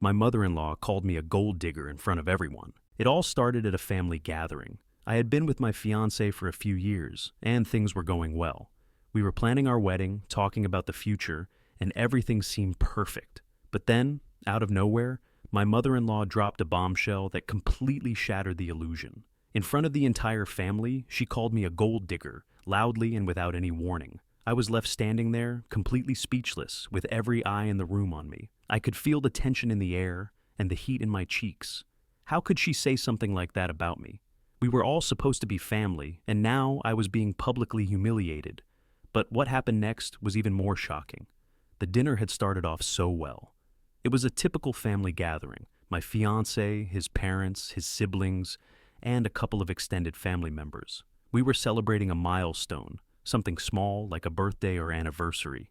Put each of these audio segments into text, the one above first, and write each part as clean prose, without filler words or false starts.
My mother-in-law called me a gold digger in front of everyone. It all started at a family gathering. I had been with my fiancé for a few years, and things were going well. We were planning our wedding, talking about the future, and everything seemed perfect. But then, out of nowhere, my mother-in-law dropped a bombshell that completely shattered the illusion. In front of the entire family, she called me a gold digger, loudly and without any warning. I was left standing there, completely speechless, with every eye in the room on me. I could feel the tension in the air and the heat in my cheeks. How could she say something like that about me? We were all supposed to be family, and now I was being publicly humiliated. But what happened next was even more shocking. The dinner had started off so well. It was a typical family gathering. My fiancé, his parents, his siblings, and a couple of extended family members. We were celebrating a milestone, something small like a birthday or anniversary.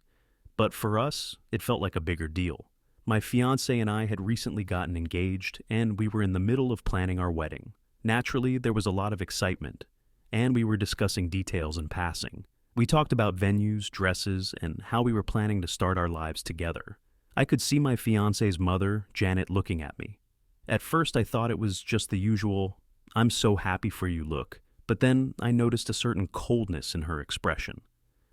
But for us, it felt like a bigger deal. My fiancé and I had recently gotten engaged, and we were in the middle of planning our wedding. Naturally, there was a lot of excitement, and we were discussing details in passing. We talked about venues, dresses, and how we were planning to start our lives together. I could see my fiancé's mother, Janet, looking at me. At first, I thought it was just the usual, "I'm so happy for you" look, but then I noticed a certain coldness in her expression.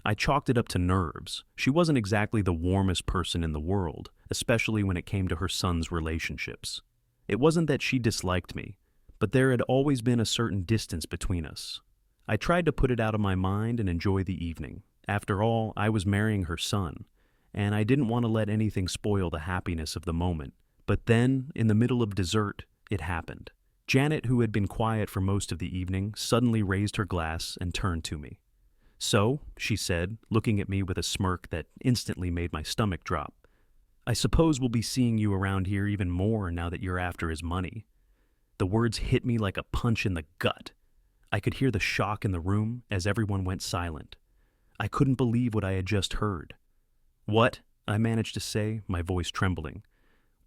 I chalked it up to nerves. She wasn't exactly the warmest person in the world, especially when it came to her son's relationships. It wasn't that she disliked me, but there had always been a certain distance between us. I tried to put it out of my mind and enjoy the evening. After all, I was marrying her son, and I didn't want to let anything spoil the happiness of the moment. But then, in the middle of dessert, it happened. Janet, who had been quiet for most of the evening, suddenly raised her glass and turned to me. "So," she said, looking at me with a smirk that instantly made my stomach drop, "I suppose we'll be seeing you around here even more now that you're after his money." The words hit me like a punch in the gut. I could hear the shock in the room as everyone went silent. I couldn't believe what I had just heard. "What?" I managed to say, my voice trembling.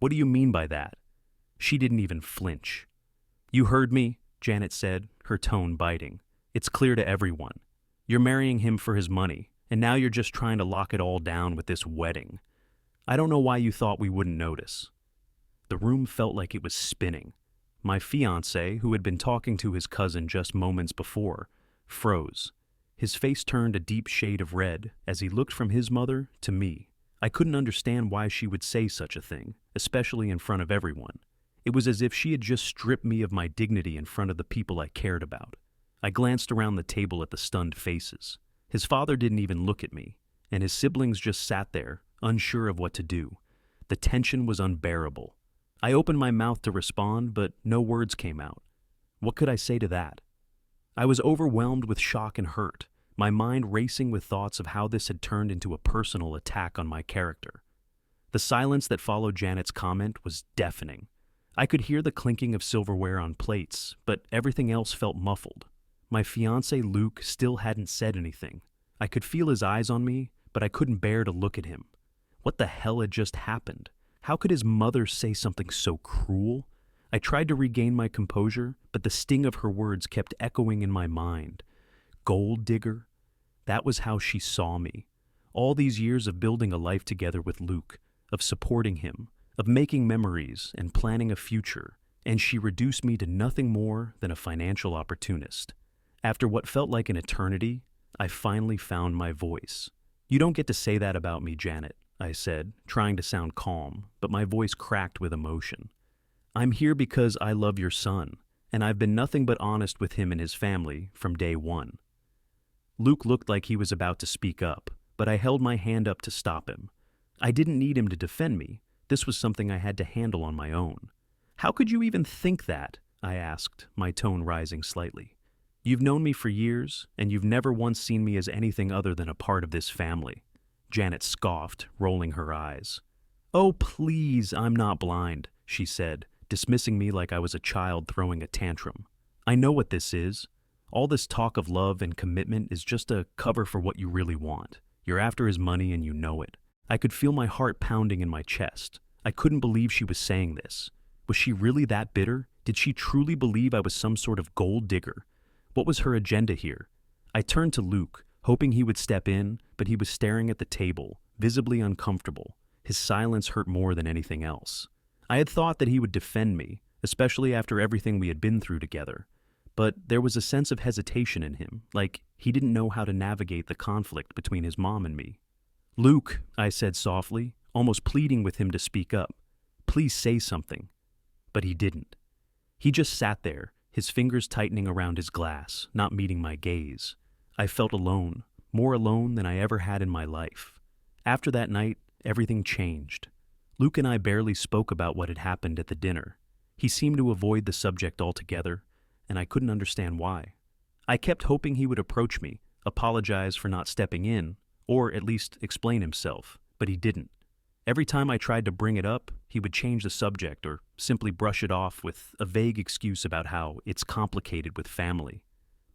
"What do you mean by that?" She didn't even flinch. "You heard me," Janet said, her tone biting. "It's clear to everyone. You're marrying him for his money, and now you're just trying to lock it all down with this wedding. I don't know why you thought we wouldn't notice." The room felt like it was spinning. My fiancé, who had been talking to his cousin just moments before, froze. His face turned a deep shade of red as he looked from his mother to me. I couldn't understand why she would say such a thing, especially in front of everyone. It was as if she had just stripped me of my dignity in front of the people I cared about. I glanced around the table at the stunned faces. His father didn't even look at me, and his siblings just sat there, unsure of what to do. The tension was unbearable. I opened my mouth to respond, but no words came out. What could I say to that? I was overwhelmed with shock and hurt, my mind racing with thoughts of how this had turned into a personal attack on my character. The silence that followed Janet's comment was deafening. I could hear the clinking of silverware on plates, but everything else felt muffled. My fiancé Luke still hadn't said anything. I could feel his eyes on me, but I couldn't bear to look at him. What the hell had just happened? How could his mother say something so cruel? I tried to regain my composure, but the sting of her words kept echoing in my mind. Gold digger? That was how she saw me. All these years of building a life together with Luke, of supporting him, of making memories and planning a future, and she reduced me to nothing more than a financial opportunist. After what felt like an eternity, I finally found my voice. "You don't get to say that about me, Janet," I said, trying to sound calm, but my voice cracked with emotion. "I'm here because I love your son, and I've been nothing but honest with him and his family from day one." Luke looked like he was about to speak up, but I held my hand up to stop him. I didn't need him to defend me. This was something I had to handle on my own. "How could you even think that?" I asked, my tone rising slightly. "You've known me for years, and you've never once seen me as anything other than a part of this family." Janet scoffed, rolling her eyes. "Oh, please, I'm not blind," she said, dismissing me like I was a child throwing a tantrum. "I know what this is. All this talk of love and commitment is just a cover for what you really want. You're after his money and you know it." I could feel my heart pounding in my chest. I couldn't believe she was saying this. Was she really that bitter? Did she truly believe I was some sort of gold digger? What was her agenda here? I turned to Luke, hoping he would step in, but he was staring at the table, visibly uncomfortable. His silence hurt more than anything else. I had thought that he would defend me, especially after everything we had been through together. But there was a sense of hesitation in him, like he didn't know how to navigate the conflict between his mom and me. "Luke," I said softly, almost pleading with him to speak up. "Please say something." But he didn't. He just sat there, his fingers tightening around his glass, not meeting my gaze. I felt alone, more alone than I ever had in my life. After that night, everything changed. Luke and I barely spoke about what had happened at the dinner. He seemed to avoid the subject altogether, and I couldn't understand why. I kept hoping he would approach me, apologize for not stepping in, or at least explain himself, but he didn't. Every time I tried to bring it up, he would change the subject or simply brush it off with a vague excuse about how it's complicated with family.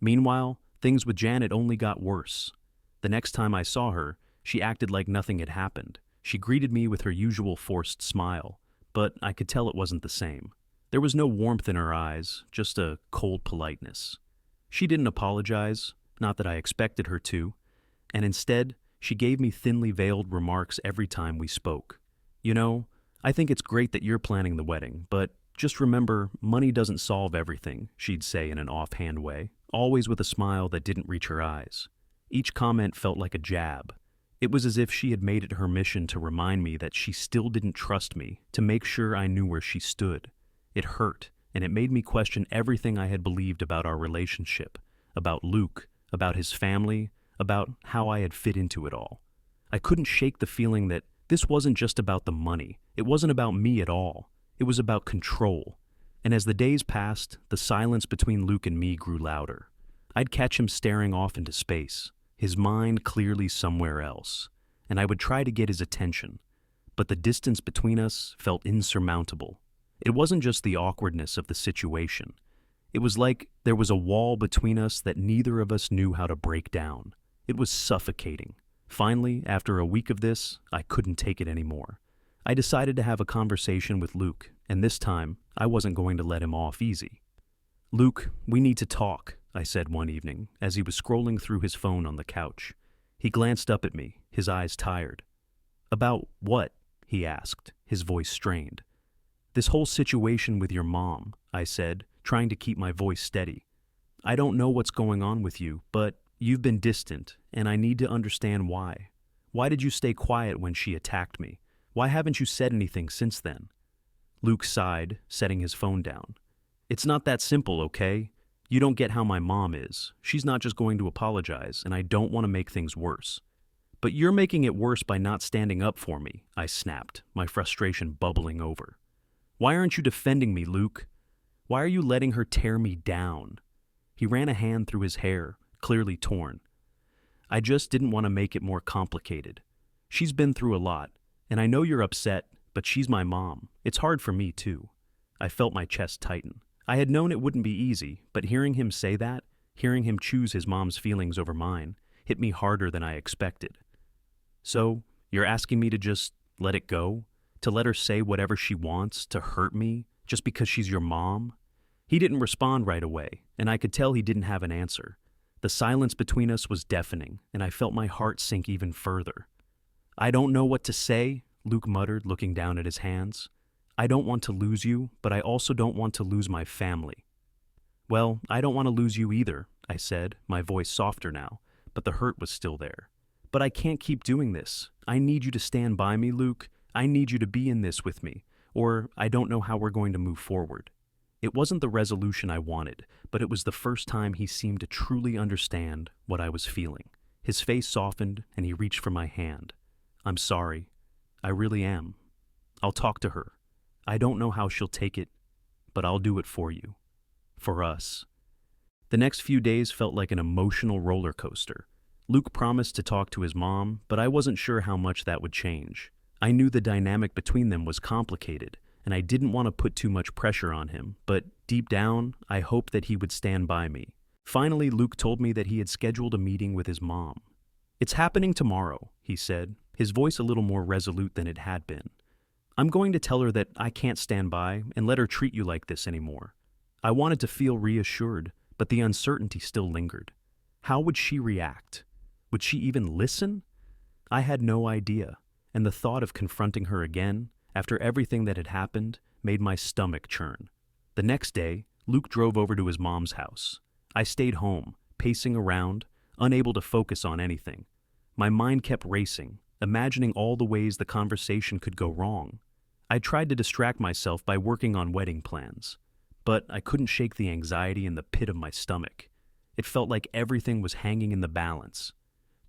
Meanwhile, things with Janet only got worse. The next time I saw her, she acted like nothing had happened. She greeted me with her usual forced smile, but I could tell it wasn't the same. There was no warmth in her eyes, just a cold politeness. She didn't apologize, not that I expected her to, and instead, she gave me thinly veiled remarks every time we spoke. "You know, I think it's great that you're planning the wedding, but just remember, money doesn't solve everything," she'd say in an offhand way, always with a smile that didn't reach her eyes. Each comment felt like a jab. It was as if she had made it her mission to remind me that she still didn't trust me, to make sure I knew where she stood. It hurt, and it made me question everything I had believed about our relationship, about Luke, about his family, about how I had fit into it all. I couldn't shake the feeling that this wasn't just about the money. It wasn't about me at all. It was about control. And as the days passed, the silence between Luke and me grew louder. I'd catch him staring off into space, his mind clearly somewhere else, and I would try to get his attention. But the distance between us felt insurmountable. It wasn't just the awkwardness of the situation. It was like there was a wall between us that neither of us knew how to break down. It was suffocating. Finally, after a week of this, I couldn't take it anymore. I decided to have a conversation with Luke, and this time, I wasn't going to let him off easy. "Luke, we need to talk," I said one evening, as he was scrolling through his phone on the couch. He glanced up at me, his eyes tired. "About what?" he asked, his voice strained. "This whole situation with your mom," I said, trying to keep my voice steady. "I don't know what's going on with you, but you've been distant, and I need to understand why. Why did you stay quiet when she attacked me? Why haven't you said anything since then?" Luke sighed, setting his phone down. "It's not that simple, okay? You don't get how my mom is. She's not just going to apologize, and I don't want to make things worse." "But you're making it worse by not standing up for me," I snapped, my frustration bubbling over. "Why aren't you defending me, Luke? Why are you letting her tear me down?" He ran a hand through his hair, clearly torn. "I just didn't want to make it more complicated. She's been through a lot, and I know you're upset, but she's my mom. It's hard for me, too." I felt my chest tighten. I had known it wouldn't be easy, but hearing him say that, hearing him choose his mom's feelings over mine, hit me harder than I expected. "So, you're asking me to just let it go? To let her say whatever she wants, to hurt me, just because she's your mom?" He didn't respond right away, and I could tell he didn't have an answer. The silence between us was deafening, and I felt my heart sink even further. "I don't know what to say," Luke muttered, looking down at his hands. "I don't want to lose you, but I also don't want to lose my family." "Well, I don't want to lose you either," I said, my voice softer now, but the hurt was still there. "But I can't keep doing this. I need you to stand by me, Luke. I need you to be in this with me, or I don't know how we're going to move forward." It wasn't the resolution I wanted, but it was the first time he seemed to truly understand what I was feeling. His face softened, and he reached for my hand. "I'm sorry. I really am. I'll talk to her. I don't know how she'll take it, but I'll do it for you. For us." The next few days felt like an emotional roller coaster. Luke promised to talk to his mom, but I wasn't sure how much that would change. I knew the dynamic between them was complicated, and I didn't want to put too much pressure on him, but deep down, I hoped that he would stand by me. Finally, Luke told me that he had scheduled a meeting with his mom. "It's happening tomorrow," he said, his voice a little more resolute than it had been. "I'm going to tell her that I can't stand by and let her treat you like this anymore." I wanted to feel reassured, but the uncertainty still lingered. How would she react? Would she even listen? I had no idea, and the thought of confronting her again, after everything that had happened, made my stomach churn. The next day, Luke drove over to his mom's house. I stayed home, pacing around, unable to focus on anything. My mind kept racing, imagining all the ways the conversation could go wrong. I tried to distract myself by working on wedding plans, but I couldn't shake the anxiety in the pit of my stomach. It felt like everything was hanging in the balance.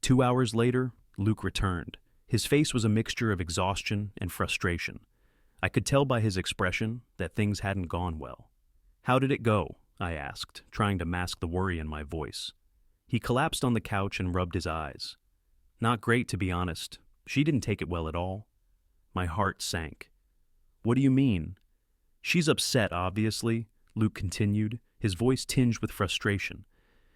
2 hours later, Luke returned. His face was a mixture of exhaustion and frustration. I could tell by his expression that things hadn't gone well. "How did it go?" I asked, trying to mask the worry in my voice. He collapsed on the couch and rubbed his eyes. "Not great, to be honest. She didn't take it well at all." My heart sank. "What do you mean?" "She's upset, obviously," Luke continued, his voice tinged with frustration.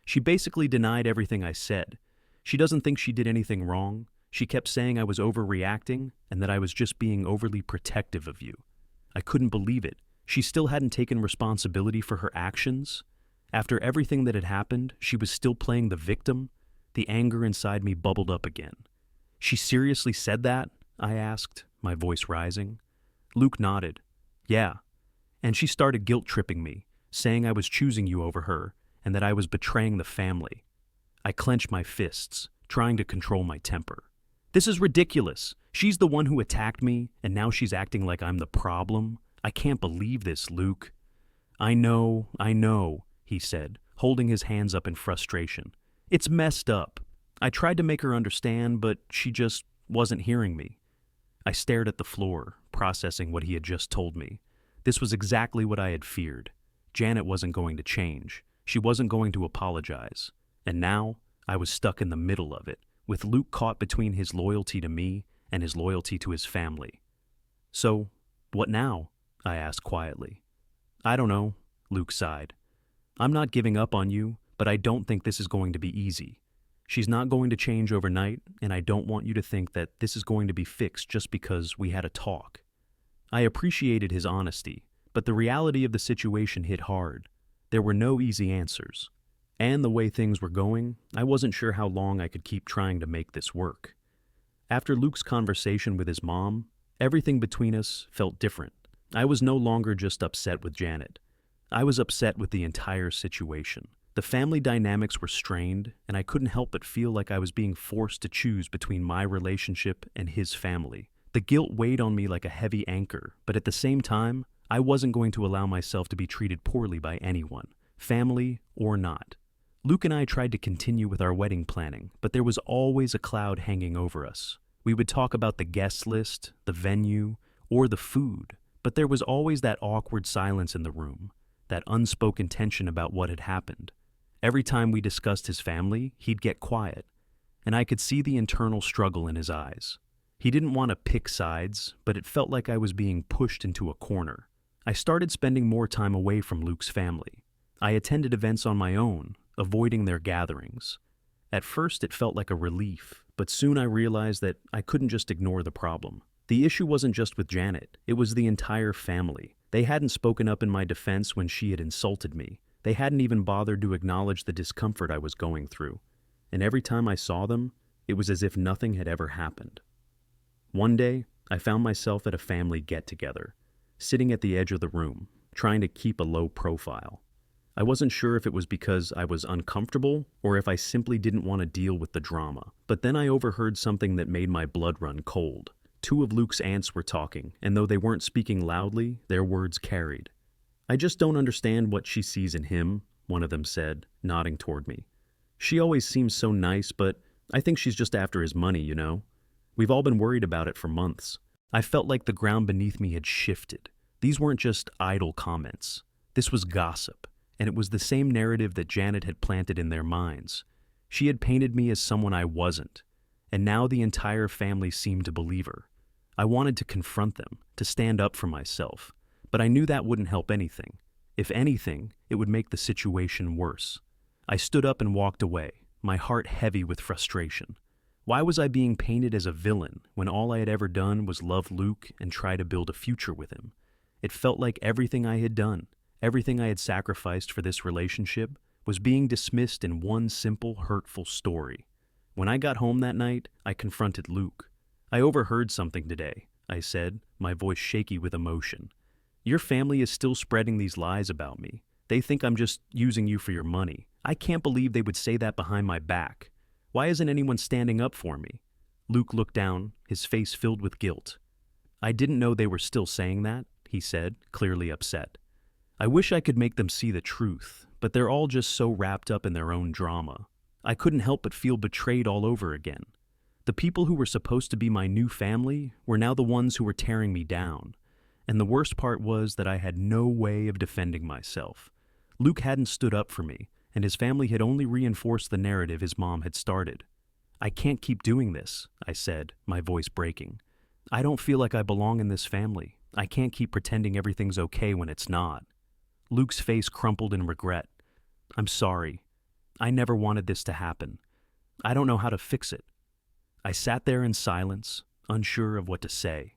"She basically denied everything I said. She doesn't think she did anything wrong. She kept saying I was overreacting and that I was just being overly protective of you." I couldn't believe it. She still hadn't taken responsibility for her actions. After everything that had happened, she was still playing the victim. The anger inside me bubbled up again. "She seriously said that?" I asked, my voice rising. Luke nodded. "Yeah. And she started guilt-tripping me, saying I was choosing you over her and that I was betraying the family." I clenched my fists, trying to control my temper. "This is ridiculous. She's the one who attacked me, and now she's acting like I'm the problem. I can't believe this, Luke." I know, he said, holding his hands up in frustration. "It's messed up. I tried to make her understand, but she just wasn't hearing me." I stared at the floor, processing what he had just told me. This was exactly what I had feared. Janet wasn't going to change. She wasn't going to apologize. And now, I was stuck in the middle of it, with Luke caught between his loyalty to me and his loyalty to his family. "So, what now?" I asked quietly. "I don't know," Luke sighed. "I'm not giving up on you, but I don't think this is going to be easy. She's not going to change overnight, and I don't want you to think that this is going to be fixed just because we had a talk." I appreciated his honesty, but the reality of the situation hit hard. There were no easy answers. And the way things were going, I wasn't sure how long I could keep trying to make this work. After Luke's conversation with his mom, everything between us felt different. I was no longer just upset with Janet. I was upset with the entire situation. The family dynamics were strained, and I couldn't help but feel like I was being forced to choose between my relationship and his family. The guilt weighed on me like a heavy anchor, but at the same time, I wasn't going to allow myself to be treated poorly by anyone, family or not. Luke and I tried to continue with our wedding planning, but there was always a cloud hanging over us. We would talk about the guest list, the venue, or the food, but there was always that awkward silence in the room, that unspoken tension about what had happened. Every time we discussed his family, he'd get quiet, and I could see the internal struggle in his eyes. He didn't want to pick sides, but it felt like I was being pushed into a corner. I started spending more time away from Luke's family. I attended events on my own, avoiding their gatherings. At first, it felt like a relief, but soon I realized that I couldn't just ignore the problem. The issue wasn't just with Janet, it was the entire family. They hadn't spoken up in my defense when she had insulted me. They hadn't even bothered to acknowledge the discomfort I was going through. And every time I saw them, it was as if nothing had ever happened. One day, I found myself at a family get-together, sitting at the edge of the room, trying to keep a low profile. I wasn't sure if it was because I was uncomfortable or if I simply didn't want to deal with the drama. But then I overheard something that made my blood run cold. Two of Luke's aunts were talking, and though they weren't speaking loudly, their words carried. "I just don't understand what she sees in him," one of them said, nodding toward me. "She always seems so nice, but I think she's just after his money, you know? We've all been worried about it for months." I felt like the ground beneath me had shifted. These weren't just idle comments. This was gossip, and it was the same narrative that Janet had planted in their minds. She had painted me as someone I wasn't, and now the entire family seemed to believe her. I wanted to confront them, to stand up for myself, but I knew that wouldn't help anything. If anything, it would make the situation worse. I stood up and walked away, my heart heavy with frustration. Why was I being painted as a villain when all I had ever done was love Luke and try to build a future with him? It felt like everything I had done, everything I had sacrificed for this relationship, was being dismissed in one simple, hurtful story. When I got home that night, I confronted Luke. "I overheard something today," I said, my voice shaky with emotion. Your family is still spreading these lies about me. They think I'm just using you for your money. I can't believe they would say that behind my back. Why isn't anyone standing up for me?" Luke looked down, his face filled with guilt. "I didn't know they were still saying that," he said, clearly upset. "I wish I could make them see the truth, but they're all just so wrapped up in their own drama. I couldn't help but feel betrayed all over again. The people who were supposed to be my new family were now the ones who were tearing me down. And the worst part was that I had no way of defending myself. Luke hadn't stood up for me, and his family had only reinforced the narrative his mom had started. "I can't keep doing this," I said, my voice breaking. "I don't feel like I belong in this family. I can't keep pretending everything's okay when it's not." Luke's face crumpled in regret. "I'm sorry. I never wanted this to happen. I don't know how to fix it." I sat there in silence, unsure of what to say.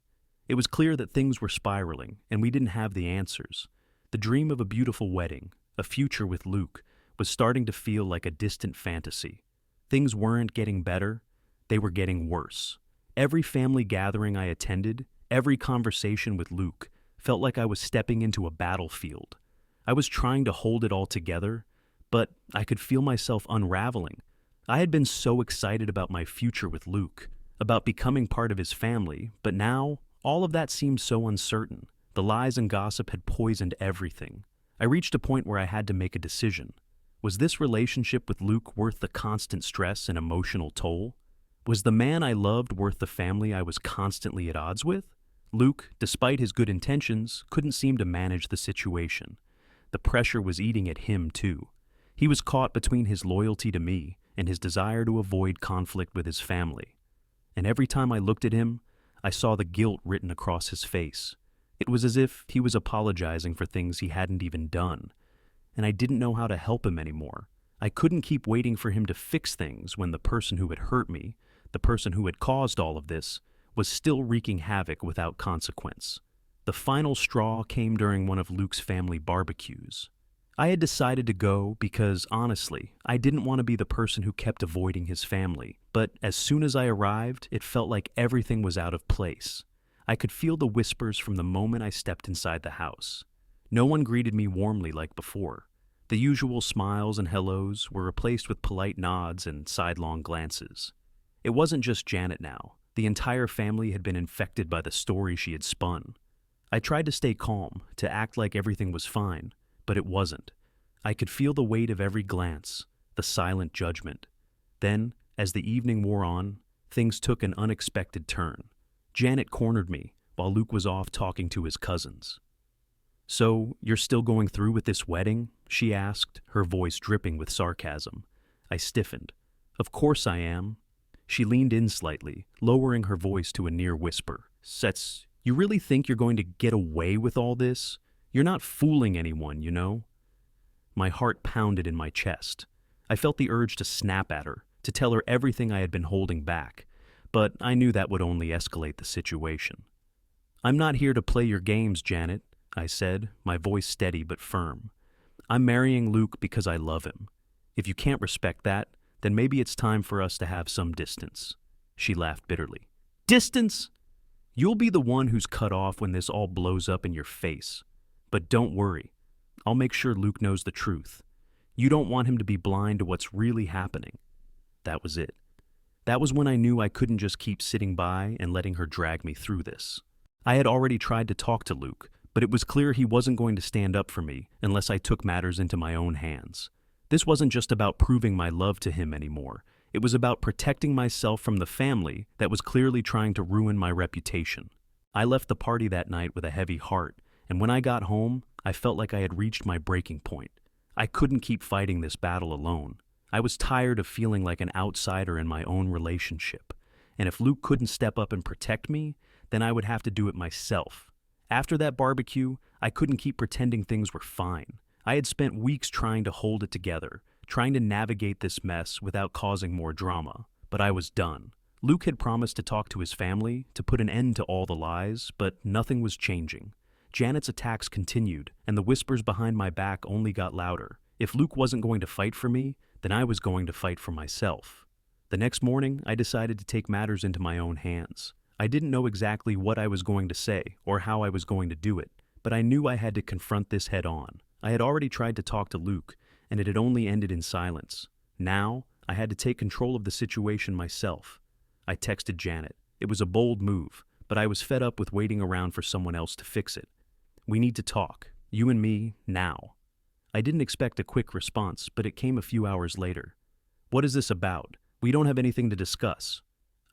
It was clear that things were spiraling, and we didn't have the answers. The dream of a beautiful wedding, a future with Luke, was starting to feel like a distant fantasy. Things weren't getting better, they were getting worse. Every family gathering I attended, every conversation with Luke, felt like I was stepping into a battlefield. I was trying to hold it all together, but I could feel myself unraveling. I had been so excited about my future with Luke, about becoming part of his family, but now all of that seemed so uncertain. The lies and gossip had poisoned everything. I reached a point where I had to make a decision. Was this relationship with Luke worth the constant stress and emotional toll? Was the man I loved worth the family I was constantly at odds with? Luke, despite his good intentions, couldn't seem to manage the situation. The pressure was eating at him, too. He was caught between his loyalty to me and his desire to avoid conflict with his family. And every time I looked at him, I saw the guilt written across his face. It was as if he was apologizing for things he hadn't even done. And I didn't know how to help him anymore. I couldn't keep waiting for him to fix things when the person who had hurt me, the person who had caused all of this, was still wreaking havoc without consequence. The final straw came during one of Luke's family barbecues. I had decided to go because, honestly, I didn't want to be the person who kept avoiding his family. But as soon as I arrived, it felt like everything was out of place. I could feel the whispers from the moment I stepped inside the house. No one greeted me warmly like before. The usual smiles and hellos were replaced with polite nods and sidelong glances. It wasn't just Janet now. The entire family had been infected by the story she had spun. I tried to stay calm, to act like everything was fine, but it wasn't. I could feel the weight of every glance, the silent judgment. Then, as the evening wore on, things took an unexpected turn. Janet cornered me while Luke was off talking to his cousins. "So, you're still going through with this wedding?" she asked, her voice dripping with sarcasm. I stiffened. "Of course I am." She leaned in slightly, lowering her voice to a near whisper. "Sets, you really think you're going to get away with all this? You're not fooling anyone, you know?" My heart pounded in my chest. I felt the urge to snap at her, to tell her everything I had been holding back, but I knew that would only escalate the situation. "I'm not here to play your games, Janet," I said, my voice steady but firm. "I'm marrying Luke because I love him. If you can't respect that, then maybe it's time for us to have some distance." She laughed bitterly. "Distance? You'll be the one who's cut off when this all blows up in your face. But don't worry. I'll make sure Luke knows the truth. You don't want him to be blind to what's really happening." That was it. That was when I knew I couldn't just keep sitting by and letting her drag me through this. I had already tried to talk to Luke, but it was clear he wasn't going to stand up for me unless I took matters into my own hands. This wasn't just about proving my love to him anymore. It was about protecting myself from the family that was clearly trying to ruin my reputation. I left the party that night with a heavy heart, and when I got home, I felt like I had reached my breaking point. I couldn't keep fighting this battle alone. I was tired of feeling like an outsider in my own relationship, and if Luke couldn't step up and protect me, then I would have to do it myself. After that barbecue, I couldn't keep pretending things were fine. I had spent weeks trying to hold it together, trying to navigate this mess without causing more drama, but I was done. Luke had promised to talk to his family, to put an end to all the lies, but nothing was changing. Janet's attacks continued, and the whispers behind my back only got louder. If Luke wasn't going to fight for me, then I was going to fight for myself. The next morning, I decided to take matters into my own hands. I didn't know exactly what I was going to say or how I was going to do it, but I knew I had to confront this head on. I had already tried to talk to Luke, and it had only ended in silence. Now, I had to take control of the situation myself. I texted Janet. It was a bold move, but I was fed up with waiting around for someone else to fix it. We need to talk, you and me, now. I didn't expect a quick response, but it came a few hours later. What is this about? We don't have anything to discuss.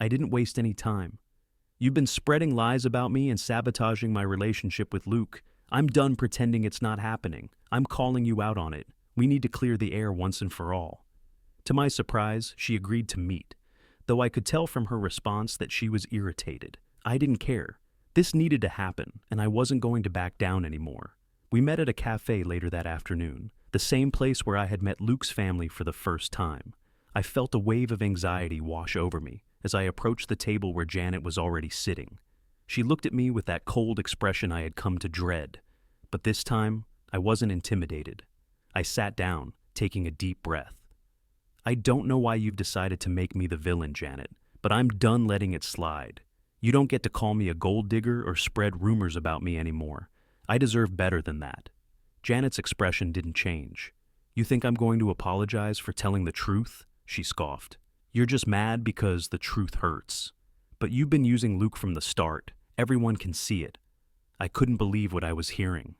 I didn't waste any time. You've been spreading lies about me and sabotaging my relationship with Luke. I'm done pretending it's not happening. I'm calling you out on it. We need to clear the air once and for all. To my surprise, she agreed to meet, though I could tell from her response that she was irritated. I didn't care. This needed to happen, and I wasn't going to back down anymore. We met at a cafe later that afternoon, the same place where I had met Luke's family for the first time. I felt a wave of anxiety wash over me as I approached the table where Janet was already sitting. She looked at me with that cold expression I had come to dread, but this time I wasn't intimidated. I sat down, taking a deep breath. I don't know why you've decided to make me the villain, Janet, but I'm done letting it slide. You don't get to call me a gold digger or spread rumors about me anymore. I deserve better than that. Janet's expression didn't change. You think I'm going to apologize for telling the truth? She scoffed. You're just mad because the truth hurts. But you've been using Luke from the start. Everyone can see it. I couldn't believe what I was hearing.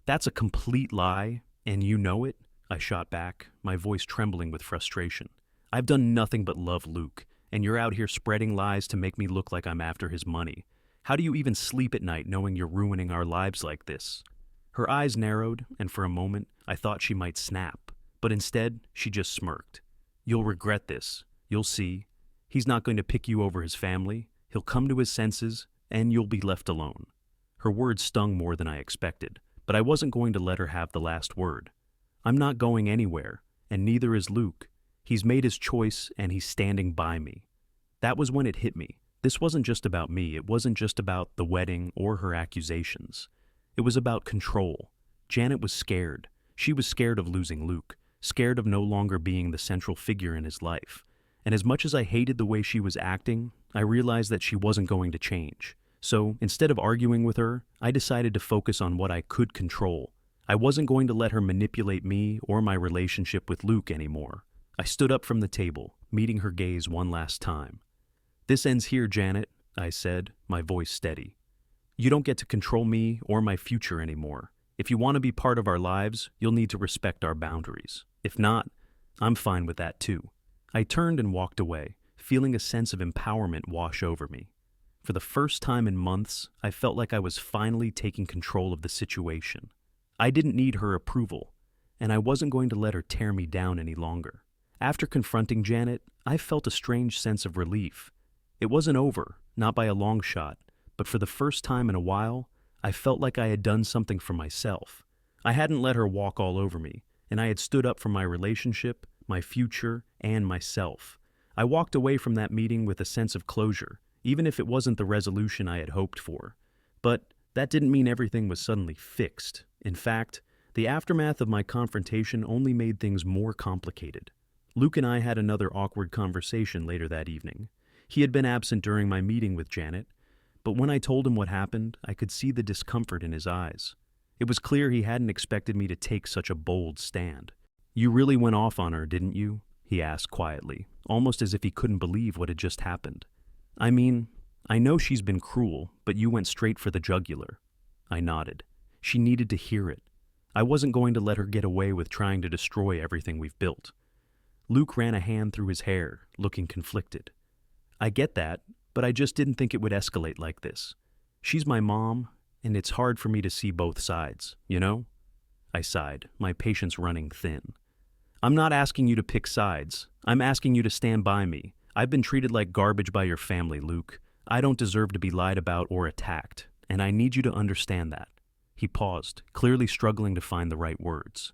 That's a complete lie, and you know it? I shot back, my voice trembling with frustration. I've done nothing but love Luke, and you're out here spreading lies to make me look like I'm after his money. How do you even sleep at night knowing you're ruining our lives like this? Her eyes narrowed, and for a moment, I thought she might snap. But instead, she just smirked. You'll regret this. You'll see. He's not going to pick you over his family. He'll come to his senses, and you'll be left alone. Her words stung more than I expected, but I wasn't going to let her have the last word. I'm not going anywhere, and neither is Luke. He's made his choice, and he's standing by me. That was when it hit me. This wasn't just about me. It wasn't just about the wedding or her accusations. It was about control. Janet was scared. She was scared of losing Luke, scared of no longer being the central figure in his life. And as much as I hated the way she was acting, I realized that she wasn't going to change. So, instead of arguing with her, I decided to focus on what I could control. I wasn't going to let her manipulate me or my relationship with Luke anymore. I stood up from the table, meeting her gaze one last time. This ends here, Janet, I said, my voice steady. You don't get to control me or my future anymore. If you want to be part of our lives, you'll need to respect our boundaries. If not, I'm fine with that too. I turned and walked away, feeling a sense of empowerment wash over me. For the first time in months, I felt like I was finally taking control of the situation. I didn't need her approval, and I wasn't going to let her tear me down any longer. After confronting Janet, I felt a strange sense of relief. It wasn't over, not by a long shot, but for the first time in a while, I felt like I had done something for myself. I hadn't let her walk all over me, and I had stood up for my relationship, my future, and myself. I walked away from that meeting with a sense of closure, even if it wasn't the resolution I had hoped for. But that didn't mean everything was suddenly fixed. In fact, the aftermath of my confrontation only made things more complicated. Luke and I had another awkward conversation later that evening. He had been absent during my meeting with Janet, but when I told him what happened, I could see the discomfort in his eyes. It was clear he hadn't expected me to take such a bold stand. You really went off on her, didn't you? He asked quietly, almost as if he couldn't believe what had just happened. I mean, I know she's been cruel, but you went straight for the jugular. I nodded. She needed to hear it. I wasn't going to let her get away with trying to destroy everything we've built. Luke ran a hand through his hair, looking conflicted. I get that, but I just didn't think it would escalate like this. She's my mom, and it's hard for me to see both sides, you know? I sighed, my patience running thin. I'm not asking you to pick sides. I'm asking you to stand by me. I've been treated like garbage by your family, Luke. I don't deserve to be lied about or attacked, and I need you to understand that. He paused, clearly struggling to find the right words.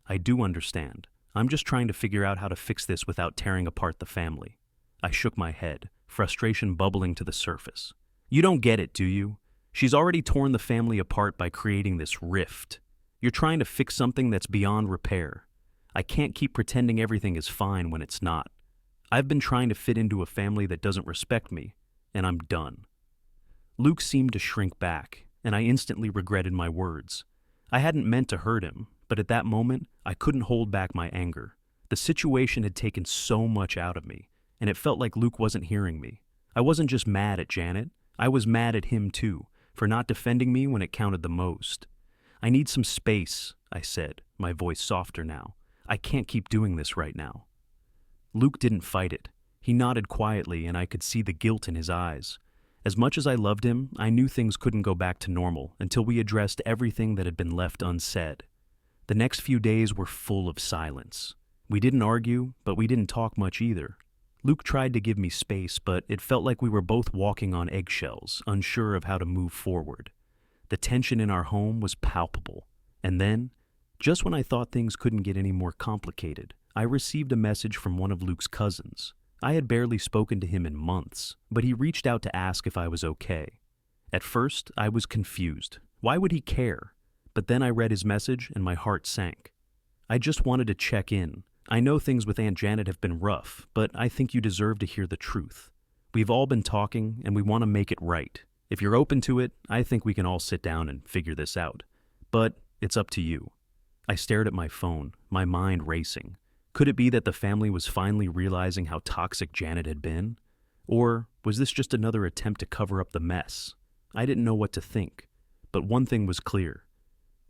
I do understand. I'm just trying to figure out how to fix this without tearing apart the family. I shook my head, frustration bubbling to the surface. You don't get it, do you? She's already torn the family apart by creating this rift. You're trying to fix something that's beyond repair. I can't keep pretending everything is fine when it's not. I've been trying to fit into a family that doesn't respect me, and I'm done. Luke seemed to shrink back, and I instantly regretted my words. I hadn't meant to hurt him, but at that moment, I couldn't hold back my anger. The situation had taken so much out of me, and it felt like Luke wasn't hearing me. I wasn't just mad at Janet, I was mad at him too, for not defending me when it counted the most. I need some space, I said, my voice softer now. I can't keep doing this right now. Luke didn't fight it. He nodded quietly, and I could see the guilt in his eyes. As much as I loved him, I knew things couldn't go back to normal until we addressed everything that had been left unsaid. The next few days were full of silence. We didn't argue, but we didn't talk much either. Luke tried to give me space, but it felt like we were both walking on eggshells, unsure of how to move forward. The tension in our home was palpable. And then, just when I thought things couldn't get any more complicated, I received a message from one of Luke's cousins. I had barely spoken to him in months, but he reached out to ask if I was okay. At first, I was confused. Why would he care? But then I read his message and my heart sank. I just wanted to check in. I know things with Aunt Janet have been rough, but I think you deserve to hear the truth. We've all been talking, and we want to make it right. If you're open to it, I think we can all sit down and figure this out. But it's up to you. I stared at my phone, my mind racing. Could it be that the family was finally realizing how toxic Janet had been? Or was this just another attempt to cover up the mess? I didn't know what to think. But one thing was clear.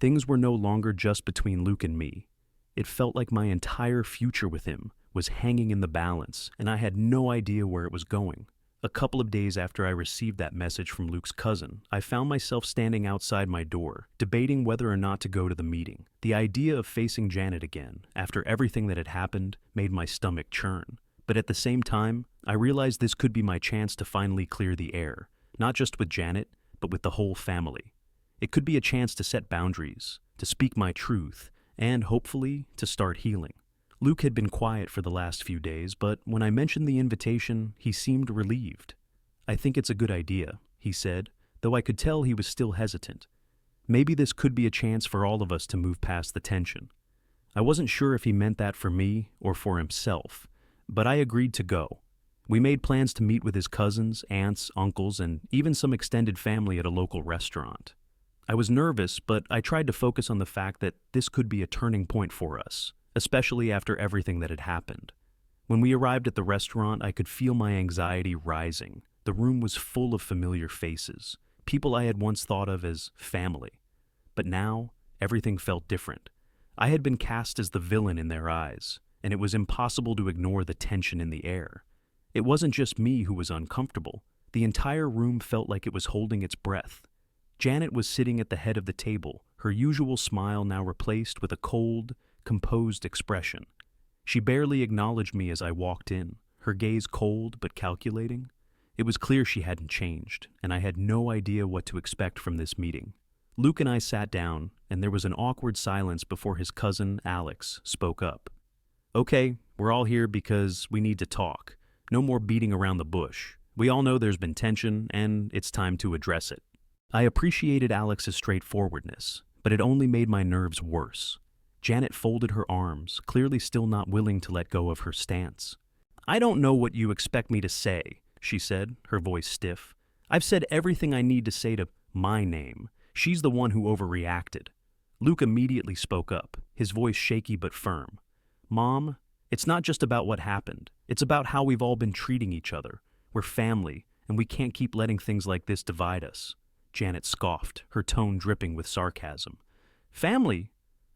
Things were no longer just between Luke and me. It felt like my entire future with him was hanging in the balance, and I had no idea where it was going. A couple of days after I received that message from Luke's cousin, I found myself standing outside my door, debating whether or not to go to the meeting. The idea of facing Janet again, after everything that had happened, made my stomach churn. But at the same time, I realized this could be my chance to finally clear the air, not just with Janet, but with the whole family. It could be a chance to set boundaries, to speak my truth, and hopefully to start healing. Luke had been quiet for the last few days, but when I mentioned the invitation, he seemed relieved. I think it's a good idea, he said, though I could tell he was still hesitant. Maybe this could be a chance for all of us to move past the tension. I wasn't sure if he meant that for me or for himself, but I agreed to go. We made plans to meet with his cousins, aunts, uncles, and even some extended family at a local restaurant. I was nervous, but I tried to focus on the fact that this could be a turning point for us, especially after everything that had happened. When we arrived at the restaurant, I could feel my anxiety rising. The room was full of familiar faces, people I had once thought of as family. But now, everything felt different. I had been cast as the villain in their eyes, and it was impossible to ignore the tension in the air. It wasn't just me who was uncomfortable. The entire room felt like it was holding its breath. Janet was sitting at the head of the table, her usual smile now replaced with a cold, composed expression. She barely acknowledged me as I walked in, her gaze cold but calculating. It was clear she hadn't changed, and I had no idea what to expect from this meeting. Luke and I sat down, and there was an awkward silence before his cousin, Alex, spoke up. Okay, we're all here because we need to talk. No more beating around the bush. We all know there's been tension, and it's time to address it. I appreciated Alex's straightforwardness, but it only made my nerves worse. Janet folded her arms, clearly still not willing to let go of her stance. I don't know what you expect me to say, she said, her voice stiff. I've said everything I need to say to my name. She's the one who overreacted. Luke immediately spoke up, his voice shaky but firm. Mom, it's not just about what happened. It's about how we've all been treating each other. We're family, and we can't keep letting things like this divide us. Janet scoffed, her tone dripping with sarcasm. Family?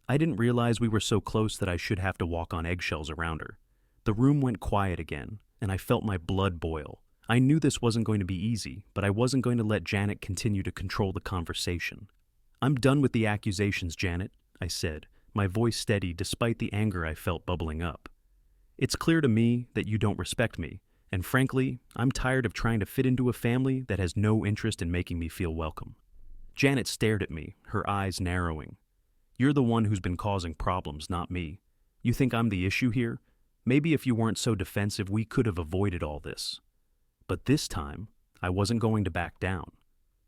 I didn't realize we were so close that I should have to walk on eggshells around her. The room went quiet again, and I felt my blood boil. I knew this wasn't going to be easy, but I wasn't going to let Janet continue to control the conversation. I'm done with the accusations, Janet, I said, my voice steady despite the anger I felt bubbling up. It's clear to me that you don't respect me, and frankly, I'm tired of trying to fit into a family that has no interest in making me feel welcome. Janet stared at me, her eyes narrowing. You're the one who's been causing problems, not me. You think I'm the issue here? Maybe if you weren't so defensive, we could have avoided all this. But this time, I wasn't going to back down.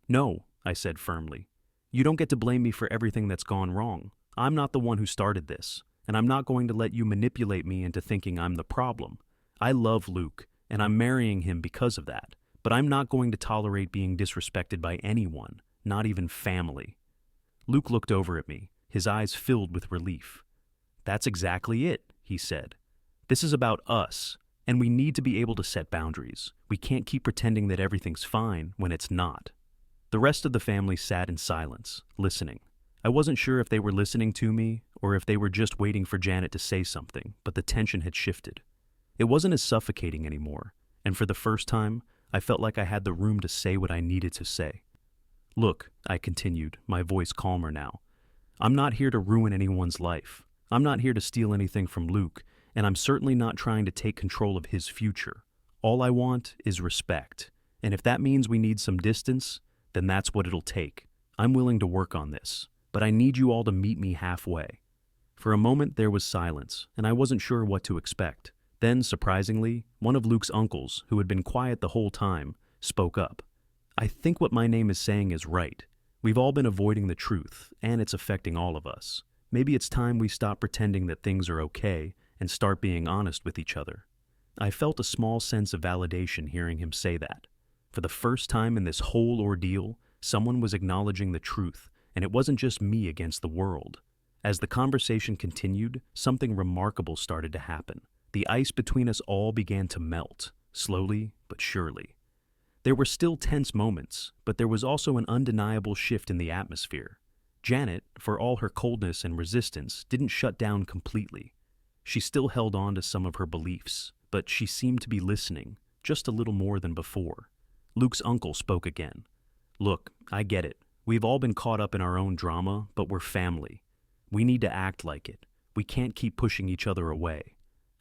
No, I said firmly. You don't get to blame me for everything that's gone wrong. I'm not the one who started this, and I'm not going to let you manipulate me into thinking I'm the problem. I love Luke, and I'm marrying him because of that, but I'm not going to tolerate being disrespected by anyone, not even family. Luke looked over at me, his eyes filled with relief. "That's exactly it," he said. "This is about us, and we need to be able to set boundaries. We can't keep pretending that everything's fine when it's not." The rest of the family sat in silence, listening. I wasn't sure if they were listening to me or if they were just waiting for Janet to say something, but the tension had shifted. It wasn't as suffocating anymore, and for the first time, I felt like I had the room to say what I needed to say. "Look," I continued, my voice calmer now. "I'm not here to ruin anyone's life. I'm not here to steal anything from Luke, and I'm certainly not trying to take control of his future. All I want is respect, and if that means we need some distance, then that's what it'll take. I'm willing to work on this, but I need you all to meet me halfway." For a moment there was silence, and I wasn't sure what to expect. Then, surprisingly, one of Luke's uncles, who had been quiet the whole time, spoke up. "I think what my name is saying is right. We've all been avoiding the truth, and it's affecting all of us. Maybe it's time we stop pretending that things are okay and start being honest with each other." I felt a small sense of validation hearing him say that. For the first time in this whole ordeal, someone was acknowledging the truth, and it wasn't just me against the world. As the conversation continued, something remarkable started to happen. The ice between us all began to melt, slowly but surely. There were still tense moments, but there was also an undeniable shift in the atmosphere. Janet, for all her coldness and resistance, didn't shut down completely. She still held on to some of her beliefs, but she seemed to be listening, just a little more than before. Luke's uncle spoke again. "Look, I get it. We've all been caught up in our own drama, but we're family. We need to act like it. We can't keep pushing each other away.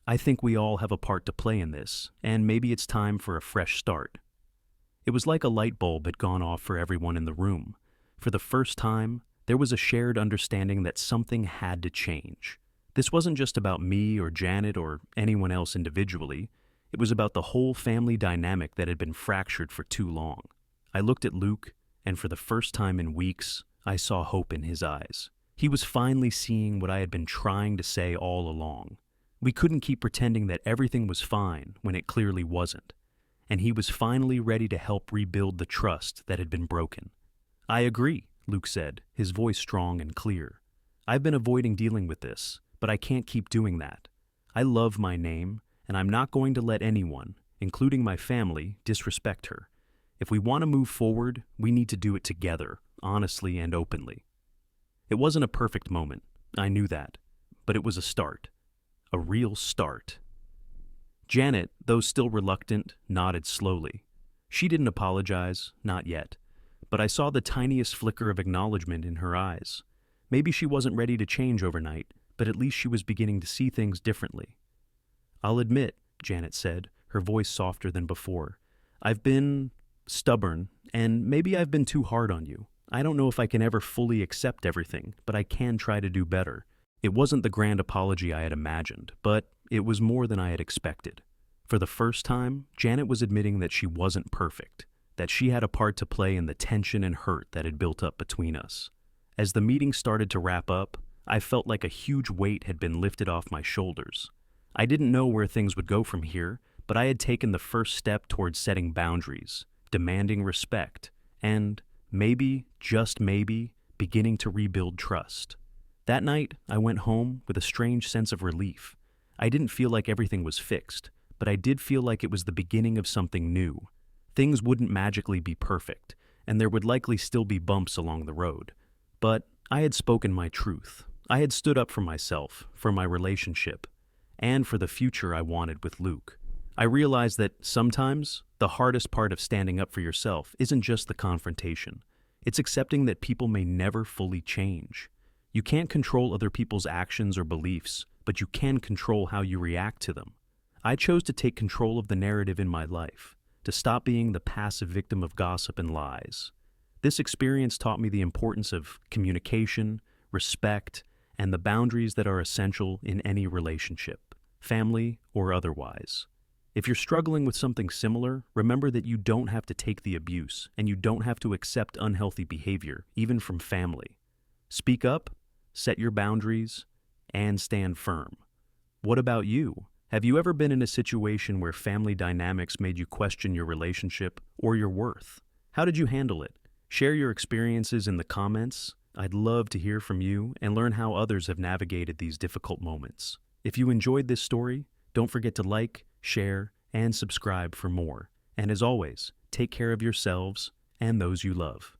I think we all have a part to play in this, and maybe it's time for a fresh start." It was like a light bulb had gone off for everyone in the room. For the first time, there was a shared understanding that something had to change. This wasn't just about me or Janet or anyone else individually. It was about the whole family dynamic that had been fractured for too long. I looked at Luke, and for the first time in weeks, I saw hope in his eyes. He was finally seeing what I had been trying to say all along. We couldn't keep pretending that everything was fine when it clearly wasn't. And he was finally ready to help rebuild the trust that had been broken. "I agree," Luke said, his voice strong and clear. "I've been avoiding dealing with this, but I can't keep doing that. I love my name, and I'm not going to let anyone, including my family, disrespect her. If we want to move forward, we need to do it together, honestly and openly." It wasn't a perfect moment, I knew that, but it was a start. A real start. Janet, though still reluctant, nodded slowly. She didn't apologize, not yet, but I saw the tiniest flicker of acknowledgement in her eyes. Maybe she wasn't ready to change overnight, but at least she was beginning to see things differently. "I'll admit," Janet said, her voice softer than before, "I've been stubborn, and maybe I've been too hard on you. I don't know if I can ever fully accept everything, but I can try to do better." It wasn't the grand apology I had imagined, but it was more than I had expected. For the first time, Janet was admitting that she wasn't perfect, that she had a part to play in the tension and hurt that had built up between us. As the meeting started to wrap up, I felt like a huge weight had been lifted off my shoulders. I didn't know where things would go from here, but I had taken the first step towards setting boundaries, demanding respect, and maybe, just maybe, beginning to rebuild trust. That night, I went home with a strange sense of relief. I didn't feel like everything was fixed, but I did feel like it was the beginning of something new. Things wouldn't magically be perfect, and there would likely still be bumps along the road. But I had spoken my truth. I had stood up for myself, for my relationship, and for the future I wanted with Luke. I realized that sometimes the hardest part of standing up for yourself isn't just the confrontation. It's accepting that people may never fully change. You can't control other people's actions or beliefs, but you can control how you react to them. I chose to take control of the narrative in my life, to stop being the passive victim of gossip and lies. This experience taught me the importance of communication, respect, and the boundaries that are essential in any relationship, family or otherwise. If you're struggling with something similar, remember that you don't have to take the abuse, and you don't have to accept unhealthy behavior, even from family. Speak up, set your boundaries, and stand firm. What about you? Have you ever been in a situation where family dynamics made you question your relationship or your worth? How did you handle it? Share your experiences in the comments. I'd love to hear from you and learn how others have navigated these difficult moments. If you enjoyed this story, don't forget to like, share, and subscribe for more. And as always, take care of yourselves and those you love.